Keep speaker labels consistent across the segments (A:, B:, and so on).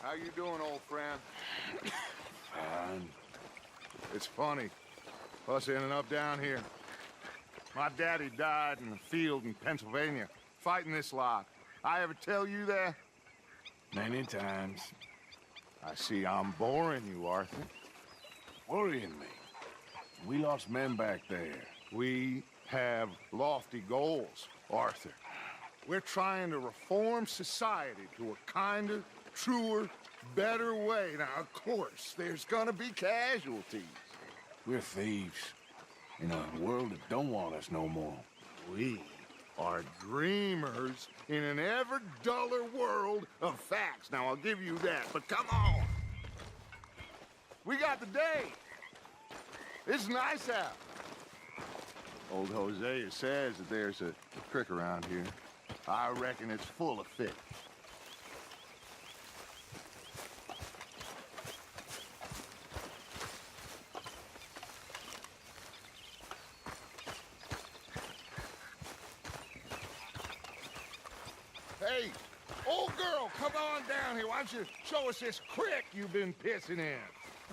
A: How you doing, old friend?
B: Fine.
A: It's funny, us ending up down here. My daddy died in the field in Pennsylvania, fighting this lot. I ever tell you that?
B: Many times.
A: I see I'm boring you, Arthur.
B: Worrying me. We lost men back there.
A: We have lofty goals, Arthur. We're trying to reform society to a kinder, truer, better way. Now, of course, there's gonna be casualties.
B: We're thieves. In a world that don't want us no more.
A: We are dreamers in an ever duller world of facts. Now, I'll give you that, but come on. We got the day. It's nice out. Old Hosea says that there's a creek around here. I reckon it's full of fish. Hey, old girl, come on down here. Why don't you show us this creek you've been pissing in?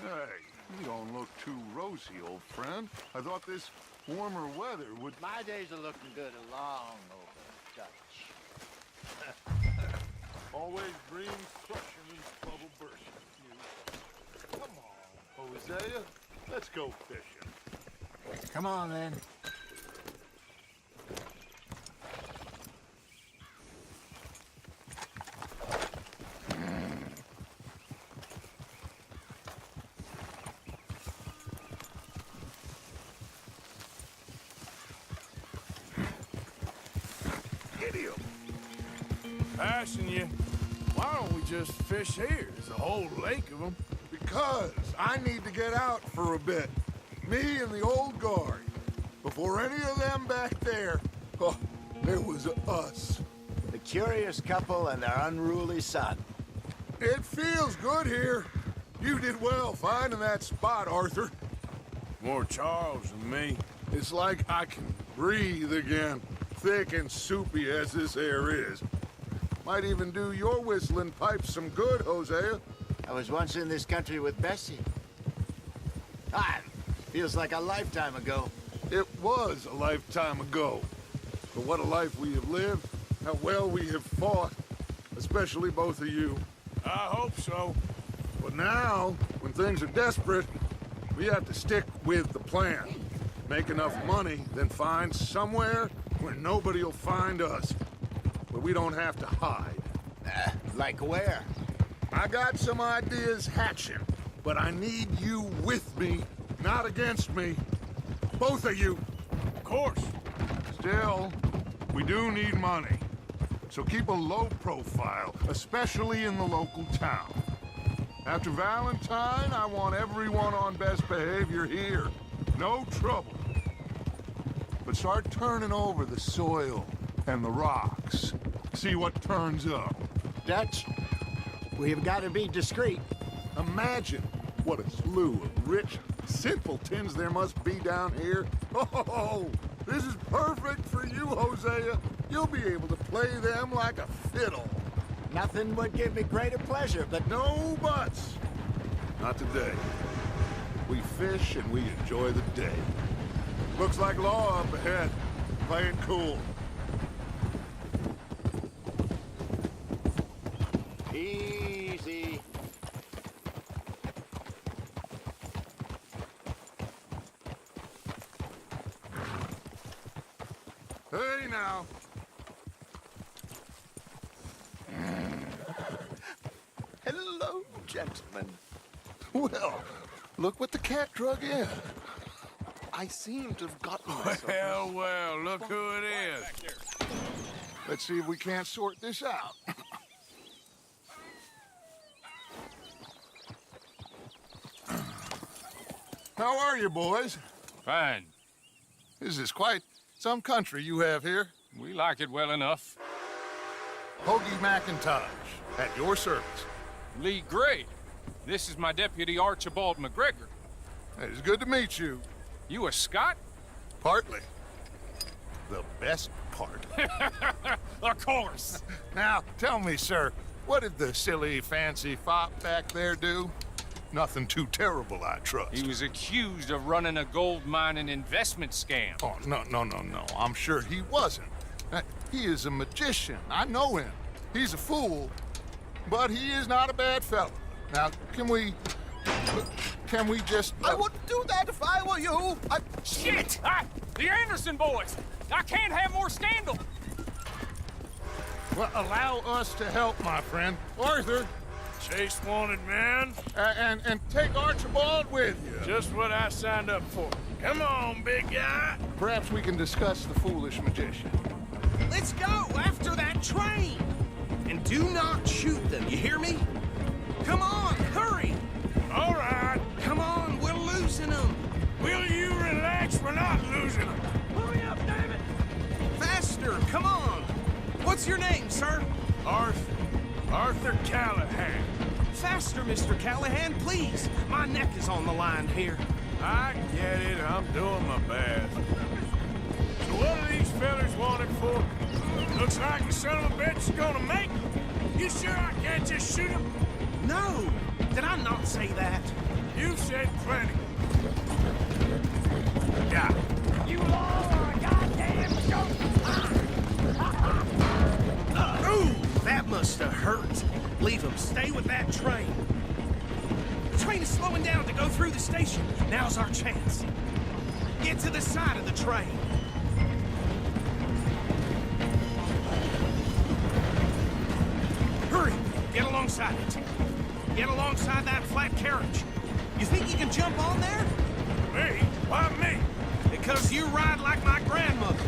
A: Hey, you don't look too rosy, old friend. I thought this warmer weather would...
C: My days are looking good along over Dutch.
A: Always dream crushing and bubble bursting. Come on, Hosea. Let's go fishing.
C: Come on, then.
A: Idiot.
B: Passing you. Why don't we just fish here? There's a whole lake of them.
A: Because I need to get out for a bit. Me and the old guard. Before any of them back there, oh, there was us.
C: The curious couple and their unruly son.
A: It feels good here. You did well finding that spot, Arthur.
B: More Charles than me.
A: It's like I can breathe again, thick and soupy as this air is. Might even do your whistling pipes some good, Hosea.
C: I was once in this country with Bessie. Feels like a lifetime ago.
A: It was a lifetime ago. But what a life we have lived, how well we have fought, especially both of you.
B: I hope so.
A: But now, when things are desperate, we have to stick with the plan. Make enough money, then find somewhere where nobody will find us. Where we don't have to hide.
C: Like where?
A: I got some ideas hatching, but I need you with me, not against me. Both of you.
B: Of course.
A: Still, we do need money. So keep a low profile, especially in the local town. After Valentine, I want everyone on best behavior here. No trouble. But start turning over the soil and the rocks. See what turns up.
C: Dutch, we've got to be discreet.
A: Imagine what a slew of rich simpletons there must be down here. Oh, this is perfect for you, Hosea. You'll be able to play them like a fiddle.
C: Nothing would give me greater pleasure, but
A: No buts. Not today. We fish and we enjoy the day. Looks like law up ahead. Playing cool.
C: easy.
A: Hey, now.
C: Hello, gentlemen.
A: Well, look what the cat drug in. I seem to have gotten myself...
B: Well, look who it is.
A: Let's see if we can't sort this out. How are you, boys?
D: Fine.
A: This is quite some country you have here.
D: We like it well enough.
A: Hoagie McIntosh, at your service.
D: Lee Gray. This is my deputy Archibald McGregor.
A: It's good to meet you.
D: You a Scot?
A: Partly. The best part.
D: Of course.
A: Now, tell me, sir, What did the silly, fancy fop back there do? Nothing too terrible, I trust.
D: He was accused of running a gold mining investment scam.
A: Oh, no. I'm sure he wasn't. He is a magician. I know him. He's a fool, but he is not a bad fellow. Now, can we just...
E: I wouldn't do that if I were you.
D: Shit! The Anderson boys! I can't have more scandal!
A: Well, allow us to help, my friend. Arthur,
B: Chase wanted man.
A: and take Archibald with you.
B: Just what I signed up for. Come on, big guy.
A: Perhaps we can discuss the foolish magician.
E: Let's go after that train. And do not shoot them, you hear me? Come on, hurry.
B: All right.
E: Come on, we're losing them.
B: Will you relax? We're not losing them.
E: Hurry up, damn it. Faster, come on. What's your name, sir?
B: Arthur Callahan.
E: Faster, Mr. Callahan, please. My neck is on the line here.
B: I get it. I'm doing my best. So what are these fellas wanted for? Looks like the son of a bitch is gonna make them. You sure I can't just shoot him?
E: No, did I not say that?
B: You've said plenty. Yeah.
E: You all are a goddamn joke. Ooh, that must have hurt. Leave him. Stay with that train. The train is slowing down to go through the station. Now's our chance. Get to the side of the train. Hurry! Get alongside it. Get alongside that flat carriage. You think you can jump on there?
B: Me? Why me?
E: Because you ride like my grandmother.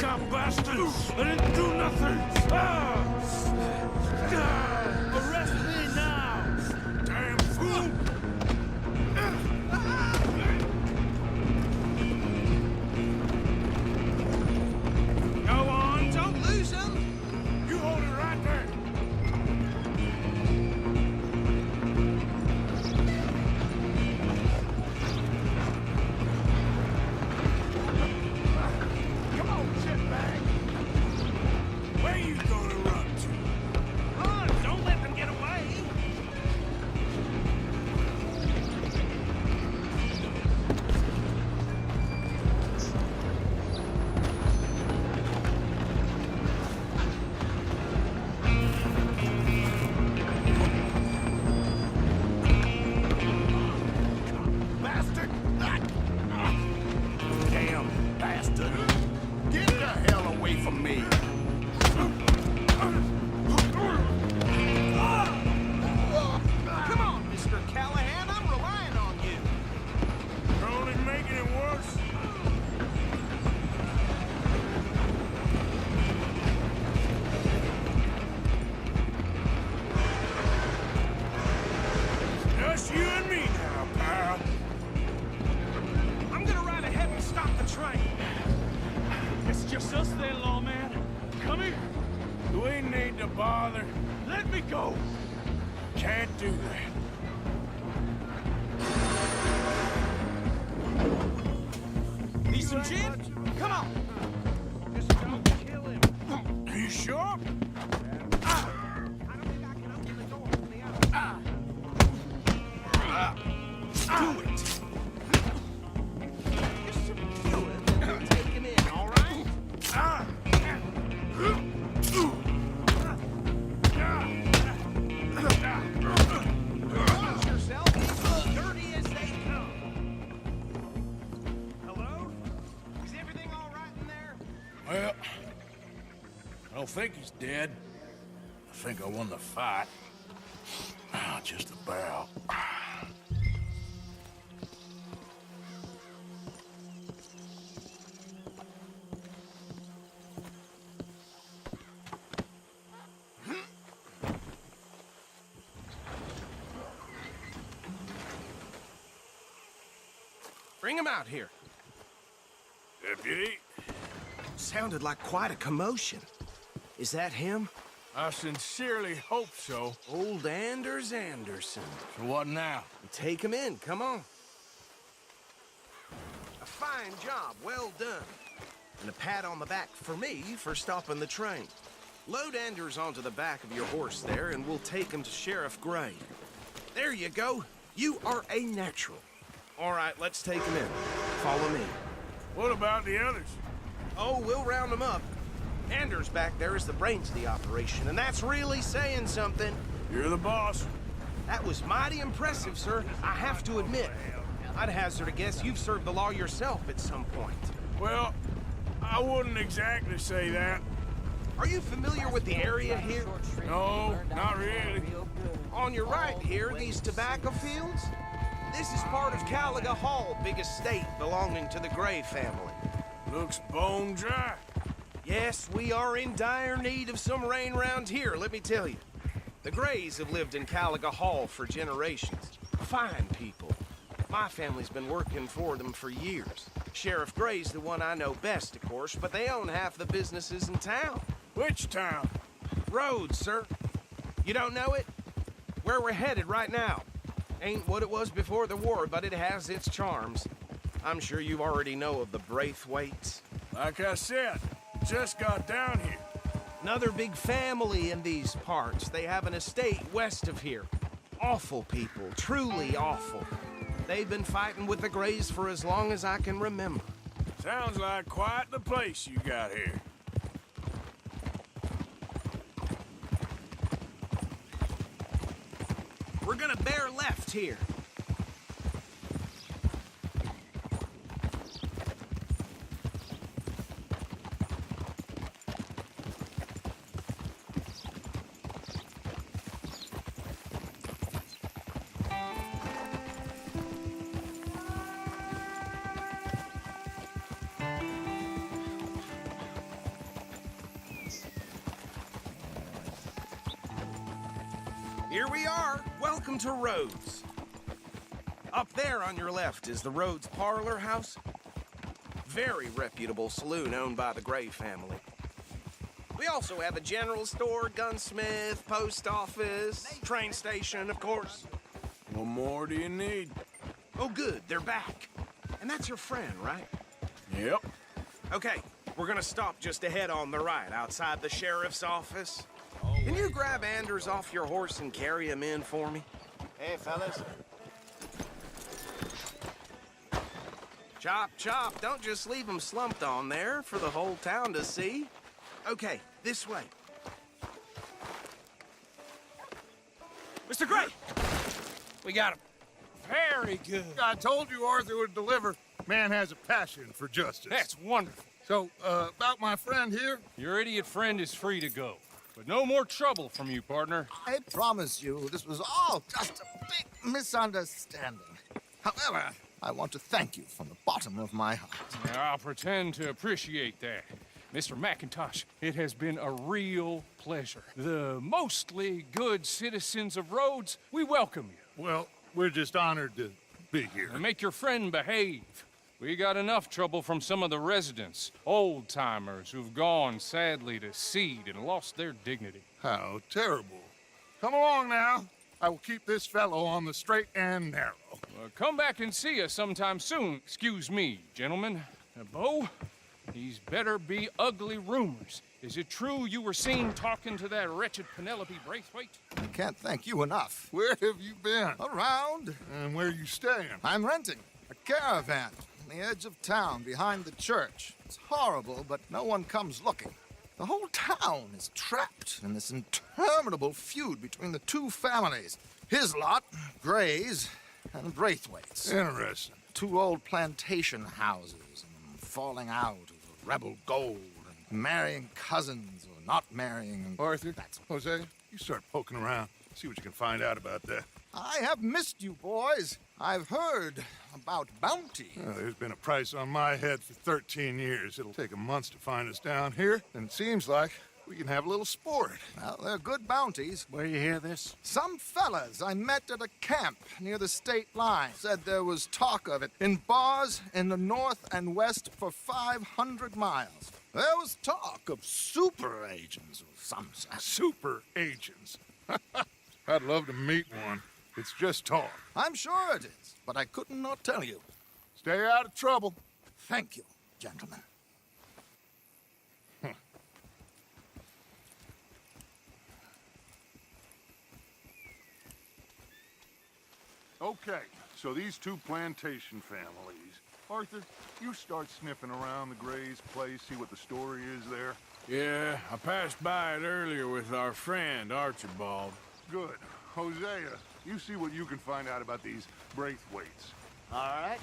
B: God bastard! I didn't do nothing! Arrest me now! Damn fool!
E: Go on, don't lose him.
B: You hold it right there! Come on, shitbag! Where you gonna run to?
E: Run, don't let them get away.
B: Bastard! Damn bastard!
E: Get the hell away from me. Come on, Mr. Callahan, I'm relying on you.
B: You're only making it worse. Just you and me now, pal.
E: I'm gonna ride ahead and stop the train.
F: It's just us then, lawman. Come here.
B: Do we need to bother?
F: Let me go.
B: Can't do that.
E: Need some gin? Come on.
B: Just don't kill him. Are you sure?
E: I don't think I can open the door from the outside. Do it. Just do it and take him in, all right? Watch yourself. He's as dirty as they come. Hello? Is everything all right in there?
B: Well, I don't think he's dead. I think I won the fight. Just about.
E: Bring him out here.
B: Deputy,
E: Sounded like quite a commotion. Is that him?
B: I sincerely hope so.
E: Old Anders Anderson.
B: So what now?
E: Take him in, come on. A fine job, well done. And a pat on the back for me for stopping the train. Load Anders onto the back of your horse there, and we'll take him to Sheriff Gray. There you go. You are a natural. All right, let's take him in. Follow me.
B: What about the others?
E: Oh, we'll round them up. Anders back there is the brains of the operation, and that's really saying something.
B: You're the boss.
E: That was mighty impressive, sir. I have to admit. I'd hazard a guess you've served the law yourself at some point.
B: Well, I wouldn't exactly say that.
E: Are you familiar with the area here?
B: No, not really.
E: On your right here, these tobacco fields? This is part of Caliga Hall, big estate belonging to the Gray family.
B: Looks bone dry.
E: Yes, we are in dire need of some rain round here, let me tell you. The Grays have lived in Caliga Hall for generations. Fine people. My family's been working for them for years. Sheriff Gray's the one I know best, of course, but they own half the businesses in town.
B: Which town?
E: Rhodes, sir. You don't know it? Where we're headed right now. Ain't what it was before the war, but it has its charms. I'm sure you already know of the Braithwaites.
B: Like I said, just got down here.
E: Another big family in these parts. They have an estate west of here. Awful people, truly awful. They've been fighting with the Grays for as long as I can remember.
B: Sounds like quite the place you got here.
E: We're gonna bear left here. Here we are. Welcome to Rhodes. Up there on your left is the Rhodes Parlor House. Very reputable saloon owned by the Gray family. We also have a general store, gunsmith, post office, train station, of course.
B: What more do you need?
E: Oh, good, they're back. And that's your friend, right?
B: Yep.
E: Okay, we're gonna stop just ahead on the right, outside the sheriff's office. Can you grab Anders off your horse and carry him in for me?
C: Hey, fellas.
E: Chop, chop, don't just leave him slumped on there for the whole town to see. Okay, this way.
D: Mr. Gray! We got him. Very good.
A: I told you Arthur would deliver. Man has a passion for justice.
D: That's wonderful.
A: So, about my friend here?
D: Your idiot friend is free to go. But no more trouble from you, partner.
G: I promise you, this was all just a big misunderstanding. However, I want to thank you from the bottom of my heart.
D: Now, I'll pretend to appreciate that. Mr. McIntosh, it has been a real pleasure. The mostly good citizens of Rhodes, we welcome you.
A: Well, we're just honored to be here.
D: And make your friend behave. We got enough trouble from some of the residents, old-timers who've gone, sadly, to seed and lost their dignity.
A: How terrible. Come along now. I will keep this fellow on the straight and narrow.
D: Come back and see us sometime soon. Excuse me, gentlemen. Bo, these better be ugly rumors. Is it true you were seen talking to that wretched Penelope Braithwaite?
G: I can't thank you enough.
A: Where have you been?
G: Around,
A: And where you staying?
G: I'm renting a caravan on the edge of town behind the church. It's horrible, but no one comes looking. The whole town is trapped in this interminable feud between the two families. His lot, Gray's, and Braithwaite's.
A: Interesting.
G: Two old plantation houses, and falling out over rebel gold, and marrying cousins or not marrying. And
A: Arthur,
G: that's
A: Jose, you start poking around. See what you can find out about that.
G: I have missed you, boys. I've heard about bounty.
A: Well, there's been a price on my head for 13 years. It'll take a month to find us down here, and it seems like we can have a little sport.
G: Well, they're good bounties.
A: Where you hear this?
G: Some fellas I met at a camp near the state line said there was talk of it in bars in the north and west for 500 miles. There was talk of super agents of some sort.
A: Super agents. I'd love to meet one. It's just talk.
G: I'm sure it is, but I couldn't not tell you.
A: Stay out of trouble.
G: Thank you, gentlemen.
A: Okay, so these two plantation families. Arthur, you start sniffing around the Gray's place, see what the story is there.
B: Yeah, I passed by it earlier with our friend, Archibald.
A: Good. Hosea, you see what you can find out about these Braithwaites.
C: All right.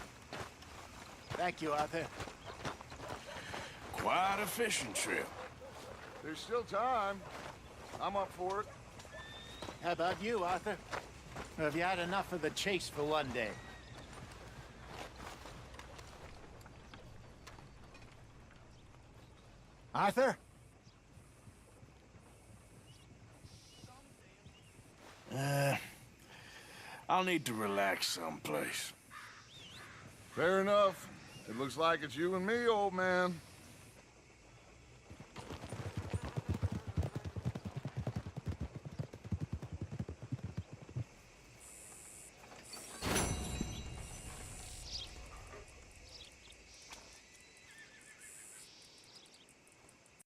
C: Thank you, Arthur.
B: Quite a fishing trip.
A: There's still time. I'm up for it.
C: How about you, Arthur? Or have you had enough of the chase for one day? Arthur?
B: I'll need to relax someplace.
A: Fair enough. It looks like it's you and me, old man.